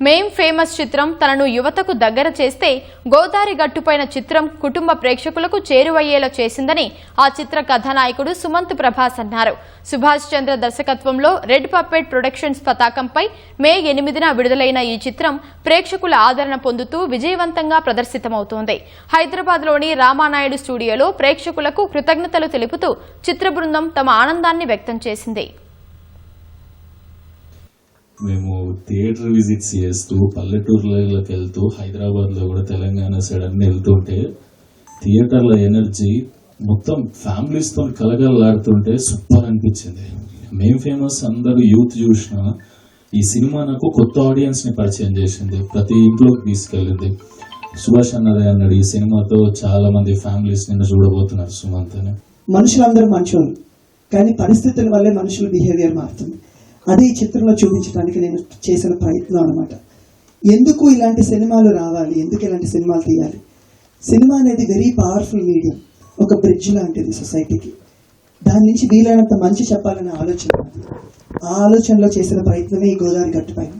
మేం ఫేమస్ చిత్రం తనను యువతకు దగ్గర చేస్తే గోదావరి గట్టుపైన చిత్రం కుటుంబ ప్రేక్షకులకు చేరువయ్యేలా చేసిందని ఆ చిత్ర కథానాయకుడు సుమంత్ ప్రభాస్ అన్నారు. సుభాష్ చంద్ర దర్శకత్వంలో రెడ్ పప్పెట్ ప్రొడక్షన్స్ పతాకంపై మే 8న విడుదలైన ఈ చిత్రం ప్రేక్షకుల ఆదరణ పొందుతూ విజయవంతంగా ప్రదర్శితమవుతోంది. హైదరాబాద్లోని రామానాయుడు స్టూడియోలో ప్రేక్షకులకు కృతజ్ఞతలు తెలుపుతూ చిత్ర బృందం తమ ఆనందాన్ని వ్యక్తం చేసింది. మేము థియేటర్ విజిట్స్ చేస్తూ పల్లెటూర్లకి వెళ్తూ హైదరాబాద్లో కూడా తెలంగాణ సైడ్ అన్ని వెళ్తుంటే థియేటర్ల ఎనర్జీ మొత్తం ఫ్యామిలీస్తో కలగలాడుతుంటే సూపర్ అనిపించింది. మేం ఫేమస్ అందరూ యూత్ చూసిన ఈ సినిమా నాకు కొత్త ఆడియన్స్ని పరిచయం చేసింది, ప్రతి ఇంట్లోకి తీసుకెళ్ళింది. సుభాష్ అన్నదే అన్నాడు, ఈ సినిమాతో చాలా మంది ఫ్యామిలీస్ నిన్న చూడబోతున్నారు సుమంత్ అని. మనుషులందరూ మంచోళ్ళు, కానీ పరిస్థితుల వల్లే మనుషుల బిహేవియర్ మారుతుంది. అదే ఈ చిత్రంలో చూపించడానికి నేను చేసిన ప్రయత్నం అనమాట. ఎందుకు ఇలాంటి సినిమాలు రావాలి, ఎందుకు ఇలాంటి సినిమాలు తీయాలి? సినిమా అనేది వెరీ పవర్ఫుల్ మీడియం, ఒక బ్రిడ్జ్ లాంటిది సొసైటీకి. దాని నుంచి వీలైనంత మంచి చెప్పాలనే ఆలోచన, ఆ ఆలోచనలో చేసిన ప్రయత్నమే ఈ గోదావరి గట్టుపైన.